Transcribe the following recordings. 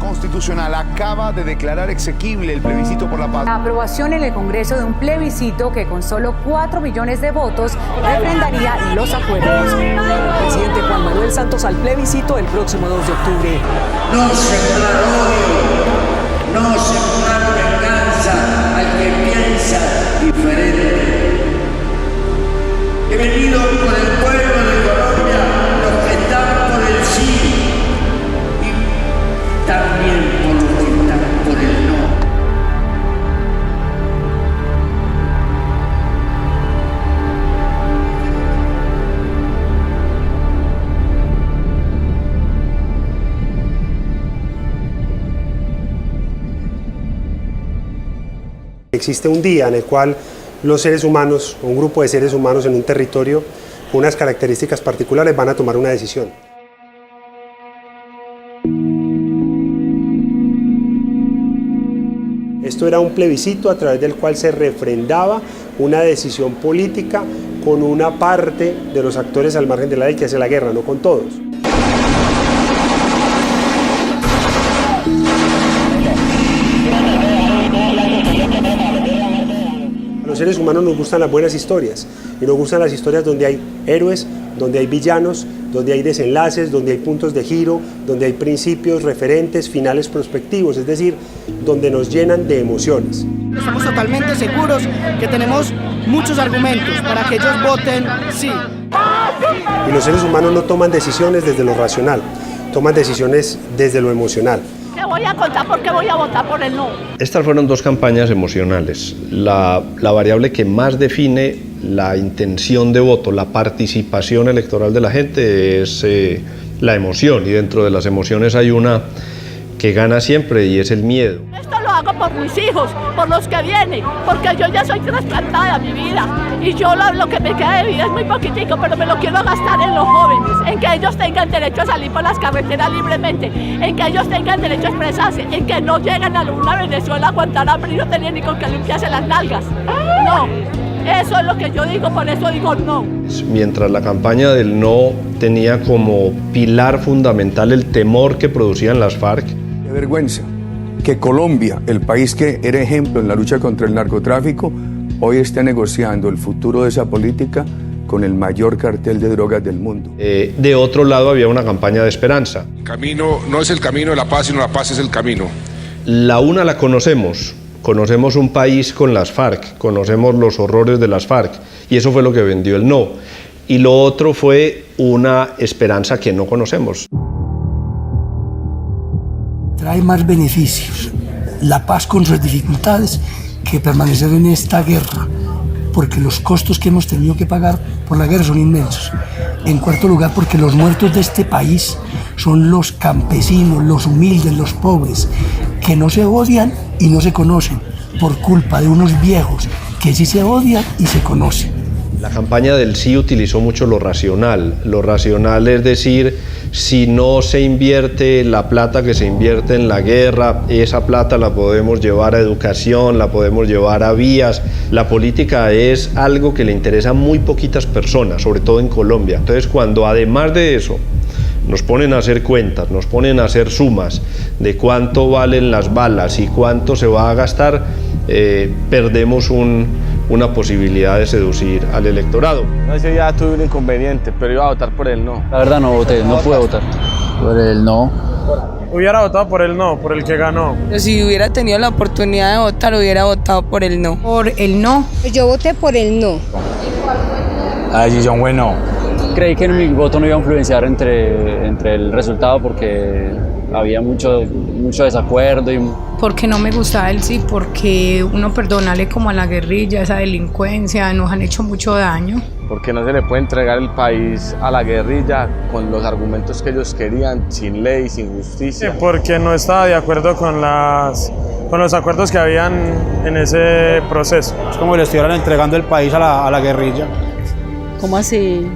Constitucional acaba de declarar exequible el plebiscito por la paz. La aprobación en el Congreso de un plebiscito que con solo 4 millones de votos refrendaría los acuerdos. Presidente Juan Manuel Santos al plebiscito el próximo 2 de octubre. No sembrar odio, no sembrar venganza al que piensa diferente. He venido por el pueblo de Colombia, los que están por el sí, y también por los que están por el no. Existe un día en el cual los seres humanos, un grupo de seres humanos en un territorio con unas características particulares van a tomar una decisión. Esto era un plebiscito a través del cual se refrendaba una decisión política con una parte de los actores al margen de la ley que hace la guerra, no con todos. A los seres humanos nos gustan las buenas historias y nos gustan las historias donde hay héroes, donde hay villanos, donde hay desenlaces, donde hay puntos de giro, donde hay principios, referentes, finales prospectivos, es decir, donde nos llenan de emociones. Estamos totalmente seguros que tenemos muchos argumentos para que ellos voten sí. Y los seres humanos no toman decisiones desde lo racional, toman decisiones desde lo emocional. Te voy a contar por qué voy a votar por el no. Estas fueron dos campañas emocionales. La variable que más define la intención de voto, la participación electoral de la gente es la emoción, y dentro de las emociones hay una que gana siempre y es el miedo. Esto lo hago por mis hijos, por los que vienen, porque yo ya soy trasplantada, mi vida, y yo lo que me queda de vida es muy poquitico, pero me lo quiero gastar en los jóvenes, en que ellos tengan derecho a salir por las carreteras libremente, en que ellos tengan derecho a expresarse, en que no lleguen a una Venezuela a aguantar hambre y no tener ni con qué limpiarse las nalgas. No, eso es lo que yo digo, por eso digo no. Mientras la campaña del no tenía como pilar fundamental el temor que producían las FARC. Qué vergüenza que Colombia, el país que era ejemplo en la lucha contra el narcotráfico, hoy esté negociando el futuro de esa política con el mayor cartel de drogas del mundo. De otro lado había una campaña de esperanza. El camino no es el camino de la paz, sino la paz es el camino. La una la conocemos un país con las FARC, conocemos los horrores de las FARC, y eso fue lo que vendió el no. Y lo otro fue una esperanza que no conocemos. Trae más beneficios la paz con sus dificultades que permanecer en esta guerra, porque los costos que hemos tenido que pagar por la guerra son inmensos. En cuarto lugar, porque los muertos de este país son los campesinos, los humildes, los pobres, que no se odian y no se conocen por culpa de unos viejos que sí se odian y se conocen. La campaña del sí utilizó mucho lo racional. Lo racional es decir, si no se invierte la plata que se invierte en la guerra, esa plata la podemos llevar a educación, la podemos llevar a vías. La política es algo que le interesa a muy poquitas personas, sobre todo en Colombia. Entonces, cuando además de eso nos ponen a hacer cuentas, nos ponen a hacer sumas de cuánto valen las balas y cuánto se va a gastar, perdemos una posibilidad de seducir al electorado. No, ese día tuve un inconveniente, pero iba a votar por el no. La verdad no voté, no pude votar. Por el no. Hubiera votado por el no, por el que ganó. Pero si hubiera tenido la oportunidad de votar, hubiera votado por el no. Por el no. Yo voté por el no. La decisión fue no. Creí que mi voto no iba a influenciar entre el resultado porque había mucho desacuerdo. Porque no me gustaba el sí, porque uno perdonarle como a la guerrilla, esa delincuencia, nos han hecho mucho daño. Porque no se le puede entregar el país a la guerrilla con los argumentos que ellos querían, sin ley, sin justicia. Sí, porque no estaba de acuerdo con los acuerdos que habían en ese proceso. Es como le estuvieran entregando el país a la guerrilla. ¿Cómo así?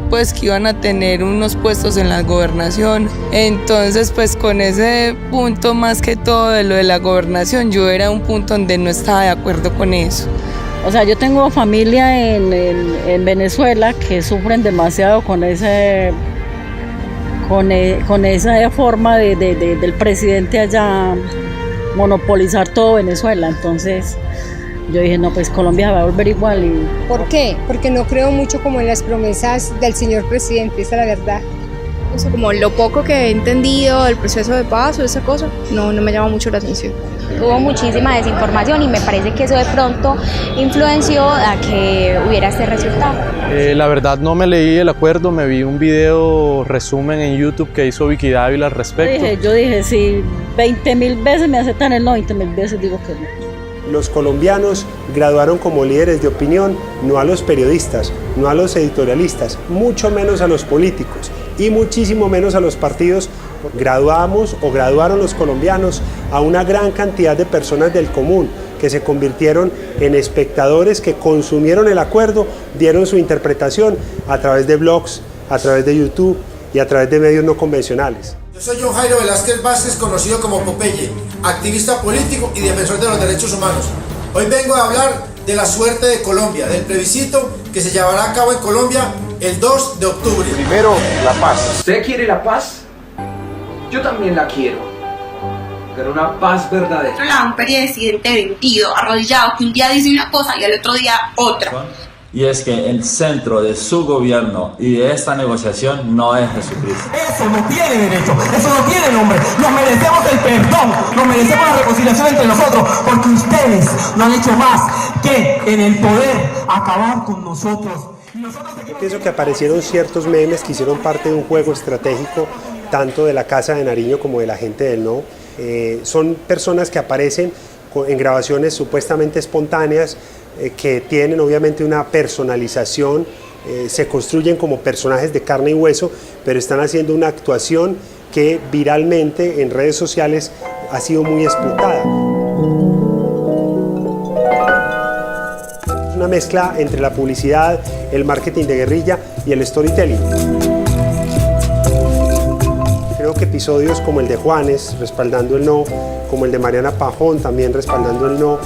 Pues que iban a tener unos puestos en la gobernación. Entonces, pues con ese punto más que todo de lo de la gobernación, yo era un punto donde no estaba de acuerdo con eso. O sea, yo tengo familia en Venezuela que sufren demasiado con ese con esa forma del presidente allá monopolizar todo Venezuela. Entonces yo dije, no, pues Colombia va a volver igual. ¿Por qué? Porque no creo mucho como en las promesas del señor presidente, esa es la verdad. O sea, como lo poco que he entendido del proceso de paz o esa cosa, no me llama mucho la atención. Hubo muchísima desinformación y me parece que eso de pronto influenció a que hubiera este resultado. La verdad no me leí el acuerdo, me vi un video resumen en YouTube que hizo Vicky Dávila al respecto. Yo dije, si 20.000 veces me aceptan el no, 20.000 veces digo que no. Los colombianos graduaron como líderes de opinión no a los periodistas, no a los editorialistas, mucho menos a los políticos y muchísimo menos a los partidos. Graduamos o graduaron los colombianos a una gran cantidad de personas del común que se convirtieron en espectadores que consumieron el acuerdo, dieron su interpretación a través de blogs, a través de YouTube y a través de medios no convencionales. Yo soy John Jairo Velázquez Vázquez, conocido como Popeye, activista político y defensor de los derechos humanos. Hoy vengo a hablar de la suerte de Colombia, del plebiscito que se llevará a cabo en Colombia el 2 de octubre. Primero, la paz. ¿Usted quiere la paz? Yo también la quiero, pero una paz verdadera. Un presidente vendido, arrodillado, que un día dice una cosa y al otro día otra. Y es que el centro de su gobierno y de esta negociación no es Jesucristo. Eso no tiene derecho, eso no tiene nombre. Nos merecemos el perdón, nos merecemos la reconciliación entre nosotros, porque ustedes no han hecho más que en el poder acabar con nosotros. Yo pienso que aparecieron ciertos memes que hicieron parte de un juego estratégico tanto de la Casa de Nariño como de la gente del No. Son personas que aparecen en grabaciones supuestamente espontáneas, que tienen obviamente una personalización, se construyen como personajes de carne y hueso, pero están haciendo una actuación que viralmente en redes sociales ha sido muy explotada. Es una mezcla entre la publicidad, el marketing de guerrilla y el storytelling. Creo que episodios como el de Juanes, respaldando el no, como el de Mariana Pajón, también respaldando el no,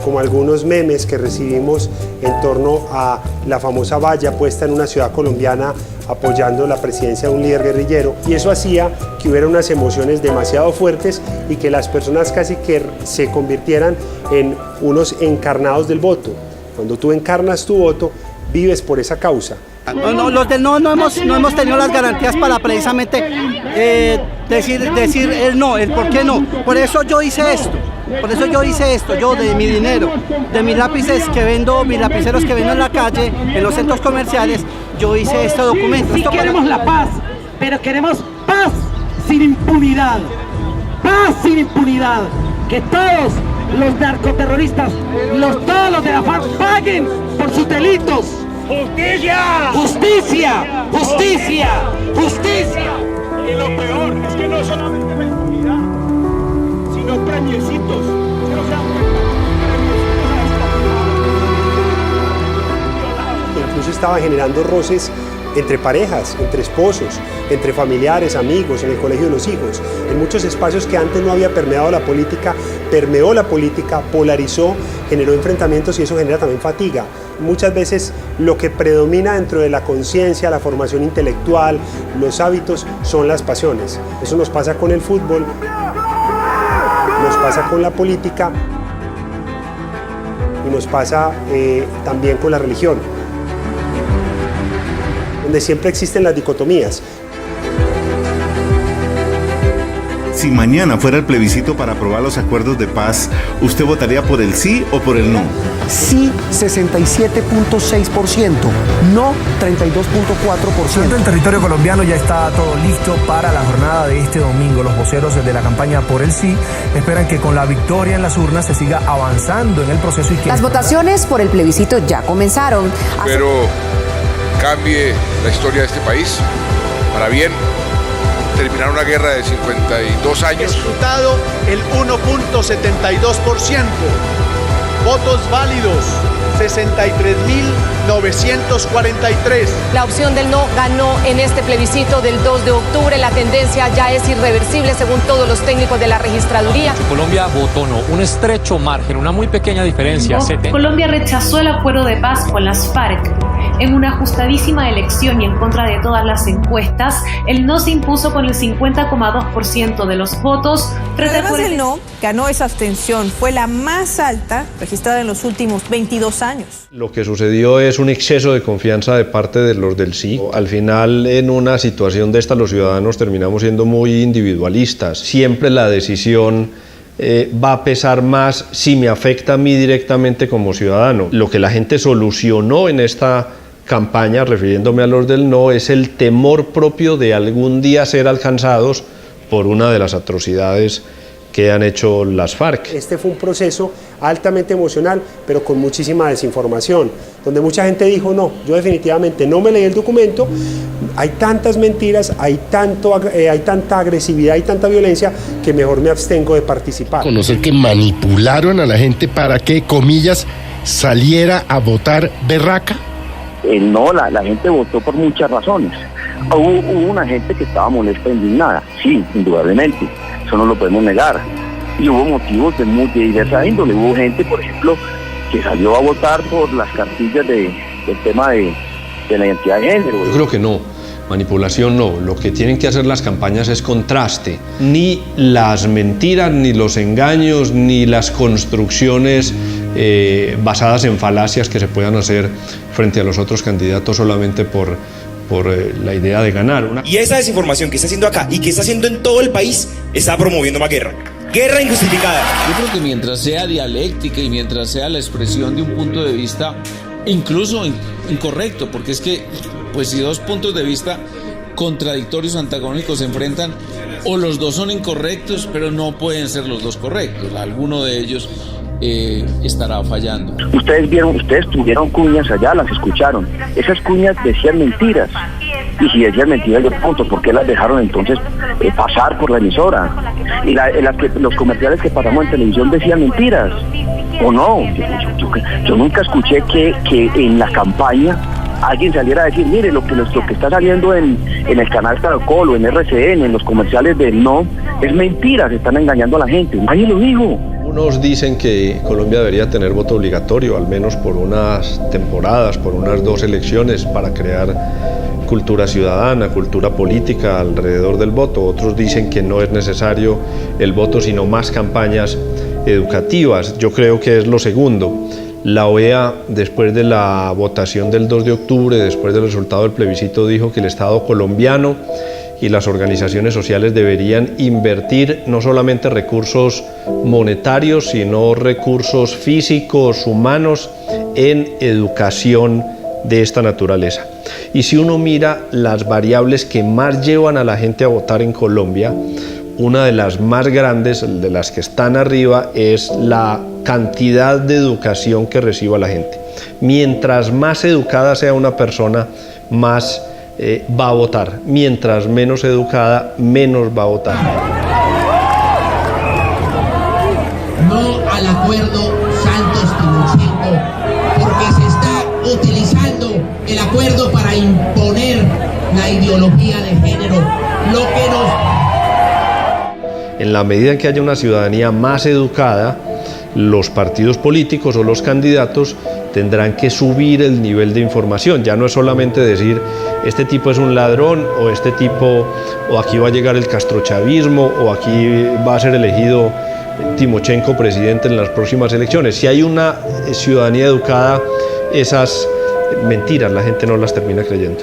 como algunos memes que recibimos en torno a la famosa valla puesta en una ciudad colombiana apoyando la presidencia de un líder guerrillero, y eso hacía que hubiera unas emociones demasiado fuertes y que las personas casi que se convirtieran en unos encarnados del voto. Cuando tú encarnas tu voto, vives por esa causa. No, los del no hemos tenido las garantías para precisamente decir el no, el por qué no. Por eso yo hice esto, yo de mi dinero, de mis lápices que vendo, mis lapiceros que vendo en la calle, en los centros comerciales, yo hice este documento. Sí queremos la paz, pero queremos paz sin impunidad. Paz sin impunidad. Que todos los narcoterroristas, todos los de la FARC paguen por sus delitos. ¡Justicia! ¡Justicia! ¡Justicia! ¡Justicia! Y lo peor es que no solamente la impunidad, sino premiecitos. Que no sean premiecitos. Incluso estaba generando roces entre parejas, entre esposos, entre familiares, amigos, en el colegio de los hijos. En muchos espacios que antes no había permeado la política, permeó la política, polarizó, generó enfrentamientos y eso genera también fatiga. Muchas veces lo que predomina dentro de la conciencia, la formación intelectual, los hábitos, son las pasiones. Eso nos pasa con el fútbol, nos pasa con la política y nos pasa también con la religión, donde siempre existen las dicotomías. Si mañana fuera el plebiscito para aprobar los acuerdos de paz, ¿usted votaría por el sí o por el no? Sí, 67.6%, no 32.4%. En territorio colombiano ya está todo listo para la jornada de este domingo. Los voceros de la campaña por el sí esperan que con la victoria en las urnas se siga avanzando en el proceso. Las votaciones por el plebiscito ya comenzaron. Pero cambie la historia de este país para bien. Terminar una guerra de 52 años. Escrutado el 1.72%. Votos válidos, 63.943. La opción del no ganó en este plebiscito del 2 de octubre. La tendencia ya es irreversible según todos los técnicos de la registraduría. Colombia votó no, un estrecho margen, una muy pequeña diferencia. Colombia rechazó el acuerdo de paz con las FARC. en una ajustadísima elección y en contra de todas las encuestas, el no se impuso con el 50,2% de los votos. Además del no, ganó esa abstención. Fue la más alta registrada en los últimos 22 años. Lo que sucedió es un exceso de confianza de parte de los del sí. Al final, en una situación de esta, los ciudadanos terminamos siendo muy individualistas. Siempre la decisión va a pesar más si me afecta a mí directamente como ciudadano. Lo que la gente solucionó en esta campaña, refiriéndome a los del no, es el temor propio de algún día ser alcanzados por una de las atrocidades que han hecho las FARC. Este fue un proceso altamente emocional, pero con muchísima desinformación, donde mucha gente dijo, no, yo definitivamente no me leí el documento, hay tantas mentiras, hay tanta agresividad y tanta violencia, que mejor me abstengo de participar. Conocer que manipularon a la gente para que, comillas, saliera a votar berraca. No, la gente votó por muchas razones. Hubo una gente que estaba molesta e indignada, sí, indudablemente, eso no lo podemos negar. Y hubo motivos de diversa índole. Hubo gente, por ejemplo, que salió a votar por las cartillas del tema de la identidad de género. Yo creo que no, manipulación no. Lo que tienen que hacer las campañas es contraste. Ni las mentiras, ni los engaños, ni las construcciones basadas en falacias que se puedan hacer frente a los otros candidatos solamente por la idea de ganar. Y esa desinformación que está haciendo acá y que está haciendo en todo el país está promoviendo más guerra. Guerra injustificada. Yo creo que mientras sea dialéctica y mientras sea la expresión de un punto de vista incluso incorrecto, porque es que pues si dos puntos de vista contradictorios, antagónicos se enfrentan, o los dos son incorrectos, pero no pueden ser los dos correctos. Alguno de ellos estará fallando. Ustedes tuvieron cuñas allá, las escucharon. Esas cuñas decían mentiras. Y si decían mentiras, yo pregunto, ¿por qué las dejaron entonces pasar por la emisora? Y los comerciales que pasamos en televisión decían mentiras. ¿O no? Yo nunca escuché que en la campaña alguien saliera a decir, mire, lo que está saliendo en el canal Caracol o en RCN, en los comerciales del no, es mentira, se están engañando a la gente. Nadie lo dijo. Unos dicen que Colombia debería tener voto obligatorio, al menos por unas temporadas, por unas 2 elecciones, para crear cultura ciudadana, cultura política alrededor del voto. Otros dicen que no es necesario el voto, sino más campañas educativas. Yo creo que es lo segundo. La OEA, después de la votación del 2 de octubre, después del resultado del plebiscito, dijo que el Estado colombiano y las organizaciones sociales deberían invertir no solamente recursos monetarios, sino recursos físicos, humanos, en educación de esta naturaleza. Y si uno mira las variables que más llevan a la gente a votar en Colombia, una de las más grandes, de las que están arriba, es la cantidad de educación que reciba la gente. Mientras más educada sea una persona, más va a votar. Mientras menos educada, menos va a votar. No al acuerdo Santos-Timochenko, porque se está utilizando el acuerdo para imponer la ideología de género. En la medida en que haya una ciudadanía más educada, los partidos políticos o los candidatos tendrán que subir el nivel de información. Ya no es solamente decir este tipo es un ladrón, o este tipo, o aquí va a llegar el castrochavismo, o aquí va a ser elegido Timochenko presidente en las próximas elecciones. Si hay una ciudadanía educada, esas mentiras la gente no las termina creyendo.